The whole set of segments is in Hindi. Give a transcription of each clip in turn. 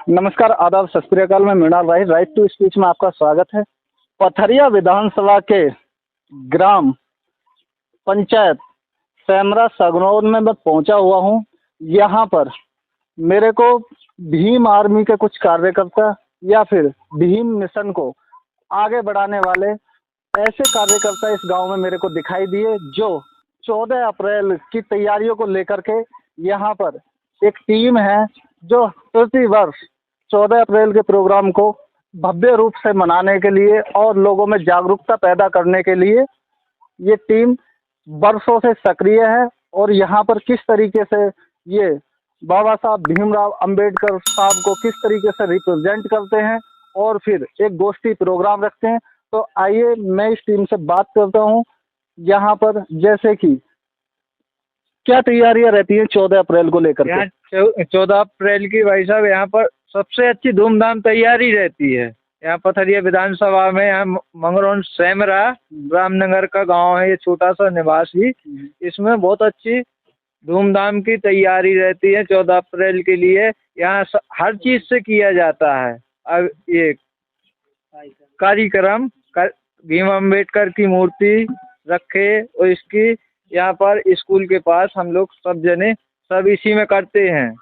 नमस्कार, आदाब, सत श्री अकाल। मैं मृणाल राही, राइट टू स्पीच में आपका स्वागत है। पथरिया विधानसभा के ग्राम पंचायत सैमरा सगनौर में मैं पहुंचा हुआ हूं। यहां पर मेरे को भीम आर्मी के कुछ कार्यकर्ता या फिर भीम मिशन को आगे बढ़ाने वाले ऐसे कार्यकर्ता इस गांव में मेरे को दिखाई दिए, जो 14 अप्रैल की तैयारियों को लेकर के यहाँ पर एक टीम है जो प्रति वर्ष 14 अप्रैल के प्रोग्राम को भव्य रूप से मनाने के लिए और लोगों में जागरूकता पैदा करने के लिए ये टीम वर्षों से सक्रिय है। और यहाँ पर किस तरीके से ये बाबा साहब भीमराव अंबेडकर साहब को किस तरीके से रिप्रेजेंट करते हैं और फिर एक गोष्ठी प्रोग्राम रखते हैं। तो आइए मैं इस टीम से बात करता हूँ। यहाँ पर जैसे कि क्या तैयारियां रहती हैं 14 अप्रैल को लेकर के? 14 अप्रैल की भाई साहब यहाँ पर सबसे अच्छी धूमधाम तैयारी रहती है। यहाँ पथरिया विधानसभा में यहाँ मंगरौन सैमरा रामनगर का गांव है, ये छोटा सा निवासी। इसमें बहुत अच्छी धूमधाम की तैयारी रहती है 14 अप्रैल के लिए। यहाँ हर चीज से किया जाता है। अब ये कार्यक्रम भीम अम्बेडकर की मूर्ति रखे और इसकी यहाँ पर स्कूल के पास हम लोग सब जने सब इसी में करते हैं।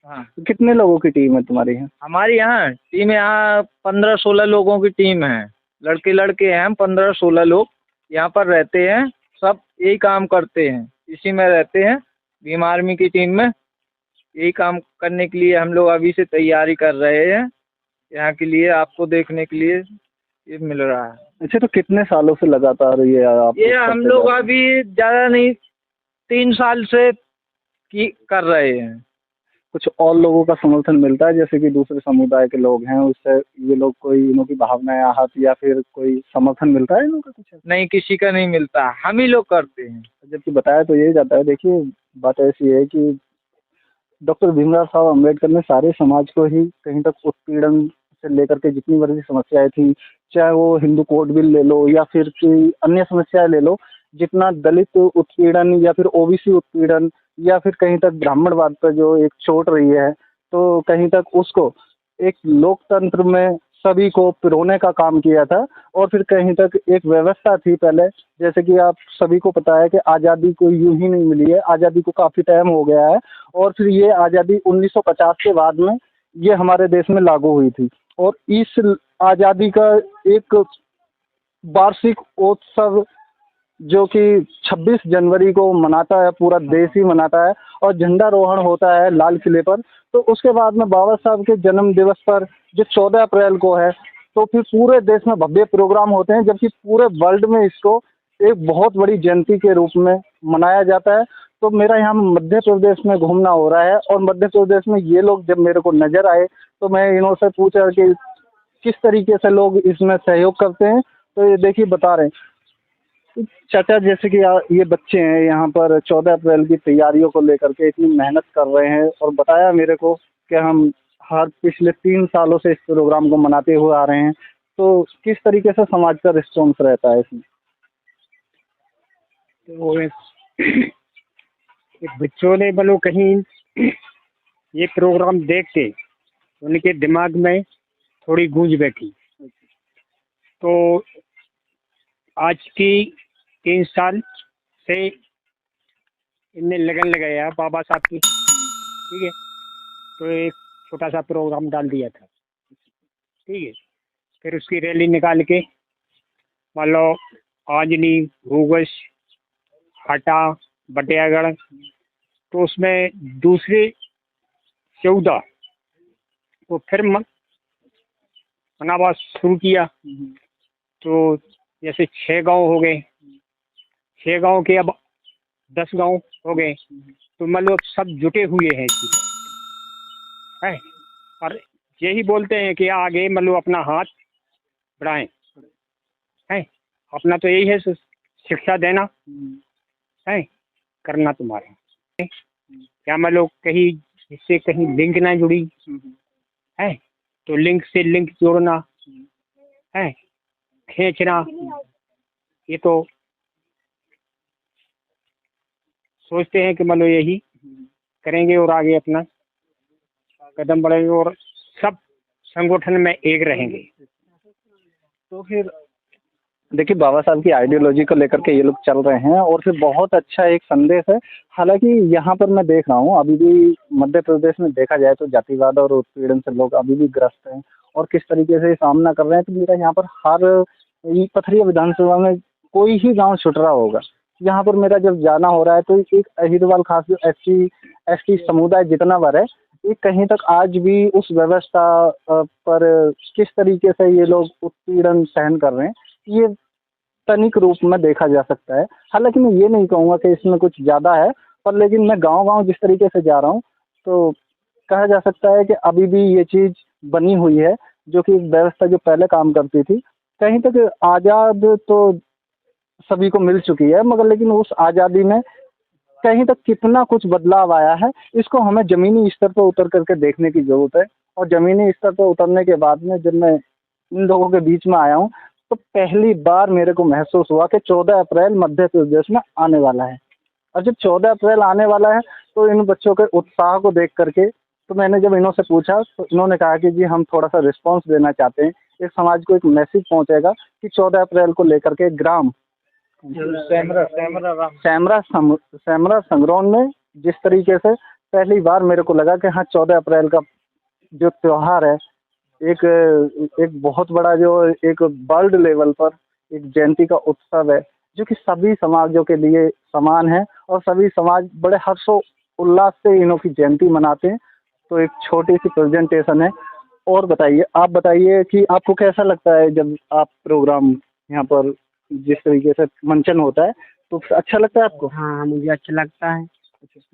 हाँ, कितने लोगों की टीम है तुम्हारी यहाँ? हमारी यहाँ टीम 15-16 लोगों की टीम है। लड़के लड़के हैं, हम 15-16 लोग यहाँ पर रहते हैं। सब यही काम करते हैं, इसी में रहते हैं। भीम आर्मी की टीम में यही काम करने के लिए हम लोग अभी से तैयारी कर रहे हैं। यहाँ के लिए आपको देखने के लिए ये मिल रहा है। अच्छा, तो कितने सालों से लगातार ये हम लोग अभी ज़्यादा नहीं 3 साल से कर रहे हैं। कुछ और लोगों का समर्थन मिलता है, जैसे कि दूसरे समुदाय के लोग हैं, उससे ये लोग कोई इनों की भावनाएं आहत या फिर कोई समर्थन मिलता है इनों का? कुछ नहीं, किसी का नहीं मिलता, हम ही लोग करते हैं। जबकि बताया तो यही जाता है। देखिए, बात ऐसी है कि डॉक्टर भीमराव साहब अम्बेडकर ने सारे समाज को ही कहीं तक उत्पीड़न से लेकर के जितनी बड़ी समस्याएं थी, चाहे वो हिंदू कोड बिल ले लो या फिर कोई अन्य समस्याएं ले लो, जितना दलित उत्पीड़न या फिर ओबीसी उत्पीड़न या फिर कहीं तक ब्राह्मणवाद पर जो एक चोट रही है, तो कहीं तक उसको एक लोकतंत्र में सभी को पिरोने का काम किया था। और फिर कहीं तक एक व्यवस्था थी पहले, जैसे कि आप सभी को पता है कि आज़ादी को यूं ही नहीं मिली है, आज़ादी को काफ़ी टाइम हो गया है। और फिर ये आज़ादी 1950 के बाद में ये हमारे देश में लागू हुई थी। और इस आज़ादी का एक वार्षिक उत्सव जो कि 26 जनवरी को मनाता है, पूरा देश ही मनाता है, और झंडारोहण होता है लाल किले पर। तो उसके बाद में बाबा साहब के जन्म दिवस पर जो 14 अप्रैल को है, तो फिर पूरे देश में भव्य प्रोग्राम होते हैं, जबकि पूरे वर्ल्ड में इसको एक बहुत बड़ी जयंती के रूप में मनाया जाता है। तो मेरा यहाँ मध्य प्रदेश में घूमना हो रहा है, और मध्य प्रदेश में ये लोग जब मेरे को नज़र आए तो मैं इन्हों से पूछा कि किस तरीके से लोग इसमें सहयोग करते हैं। तो ये देखिए बता रहे हैं चाचा, जैसे कि ये बच्चे हैं यहाँ पर 14 अप्रैल की तैयारियों को लेकर के इतनी मेहनत कर रहे हैं, और बताया मेरे को कि हम हर पिछले 3 सालों से इस प्रोग्राम को मनाते हुए आ रहे हैं। तो किस तरीके से समाज का रिस्पॉन्स रहता है इसमें? तो बच्चों ने बोलो कहीं ये प्रोग्राम देख के उनके दिमाग में थोड़ी गूंज बैठी। तो आज की 3 साल से इनने लगन लगाया बाबा साहब की, ठीक है। तो एक छोटा सा प्रोग्राम डाल दिया था, ठीक है। फिर उसकी रैली निकाल के मान लो आंजनी, भूगस, हाटा, बटियागढ़, तो उसमें दूसरे 14 को फिर मनावा शुरू किया। तो जैसे 6 गांव हो गए, 6 गांव के अब 10 गांव हो गए। तो मतलब सब जुटे हुए हैं इसमें, है। और यही बोलते हैं कि आगे मतलब अपना हाथ बढ़ाएं, है। अपना तो यही है शिक्षा देना, है, करना तुम्हारा। क्या मतलब कहीं इससे कहीं लिंक ना जुड़ी है, तो लिंक से लिंक जोड़ना है, खींचना। ये तो सोचते हैं कि मतलब यही करेंगे और आगे अपना कदम बढ़ेंगे और सब संगठन में एक रहेंगे। तो फिर देखिए बाबा साहब की आइडियोलॉजी को लेकर के ये लोग चल रहे हैं और फिर बहुत अच्छा एक संदेश है। हालांकि यहाँ पर मैं देख रहा हूँ अभी भी मध्य प्रदेश में देखा जाए तो जातिवाद और उत्पीड़न से लोग अभी भी ग्रस्त हैं और किस तरीके से सामना कर रहे हैं। तो मेरा यहाँ पर हर ये पथरिया विधानसभा में कोई ही गांव छूट रहा होगा। यहाँ पर मेरा जब जाना हो रहा है तो एक अहिरवाल खास जो एसटी समुदाय जितना भर है, ये कहीं तक आज भी उस व्यवस्था पर किस तरीके से ये लोग उत्पीड़न सहन कर रहे हैं, ये तनिक रूप में देखा जा सकता है। हालांकि मैं ये नहीं कहूँगा कि इसमें कुछ ज़्यादा है, पर लेकिन मैं गांव-गांव जिस तरीके से जा रहा हूँ तो कहा जा सकता है कि अभी भी ये चीज़ बनी हुई है, जो कि एक व्यवस्था जो पहले काम करती थी। कहीं तक आज़ाद तो सभी को मिल चुकी है, मगर लेकिन उस आज़ादी में कहीं तक कितना कुछ बदलाव आया है, इसको हमें ज़मीनी स्तर पर उतर करके देखने की ज़रूरत है। और ज़मीनी स्तर पर उतरने के बाद में जब मैं इन लोगों के बीच में आया हूँ, तो पहली बार मेरे को महसूस हुआ कि 14 अप्रैल मध्य प्रदेश में आने वाला है। और जब 14 अप्रैल आने वाला है, तो इन बच्चों के उत्साह को देख करके तो मैंने जब इन्हों से पूछा, तो इन्होंने कहा कि जी हम थोड़ा-सा रिस्पॉन्स देना चाहते हैं। इस समाज को एक मैसेज पहुँचेगा कि 14 अप्रैल को लेकर के ग्राम सैमरा संगरौन में जिस तरीके से पहली बार मेरे को लगा कि हाँ 14 अप्रैल का जो त्योहार है, एक बहुत बड़ा जो एक वर्ल्ड लेवल पर एक जयंती का उत्सव है, जो कि सभी समाजों के लिए समान है और सभी समाज बड़े हर्षोल्लास से इन्हों की जयंती मनाते हैं। तो एक छोटी सी प्रेजेंटेशन है। और बताइए, आप बताइए कि आपको कैसा लगता है जब आप प्रोग्राम यहाँ पर जिस तरीके से मंचन होता है, तो अच्छा लगता है आपको? हाँ, मुझे अच्छा लगता है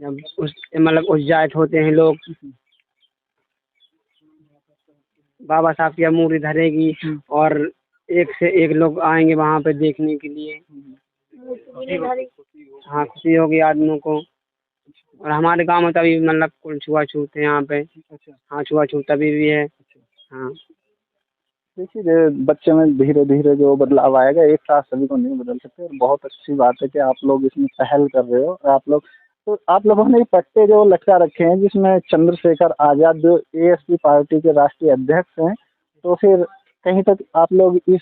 जब उस मतलब उत्साहित होते हैं लोग। बाबा साहब की मूर्ति धरेगी और एक से एक लोग आएंगे वहाँ पे देखने के लिए। हाँ, खुशी होगी आदमियों को। और हमारे गांव में तभी मतलब कुल छुआछूत है यहाँ पे। हाँ, छुआछूत अभी भी है। हाँ, देखिए बच्चे में धीरे धीरे जो बदलाव आएगा, एक साथ सभी को नहीं बदल सकते। और बहुत अच्छी बात है कि आप लोग इसमें पहल कर रहे हो। आप लोगों ने पट्टे जो लटका रखे हैं जिसमें चंद्रशेखर आज़ाद जो एएसपी पार्टी के राष्ट्रीय अध्यक्ष हैं, तो फिर कहीं तक आप लोग इस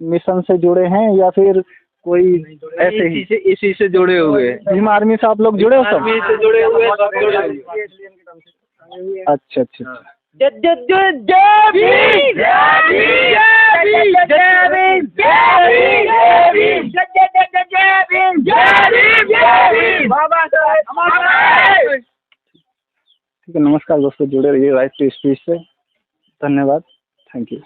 मिशन से जुड़े हैं या फिर कोई ऐसे ही इसी से जुड़े हुए हैं। भीम आर्मी से आप लोग जुड़े हो सब? आर्मी से जुड़े हुए हैं, सब जुड़े हुए हैं। अच्छा अच्छा। ठीक है, नमस्कार दोस्तों, जुड़े रहिए राइट टू स्पीच से। धन्यवाद, थैंक यू।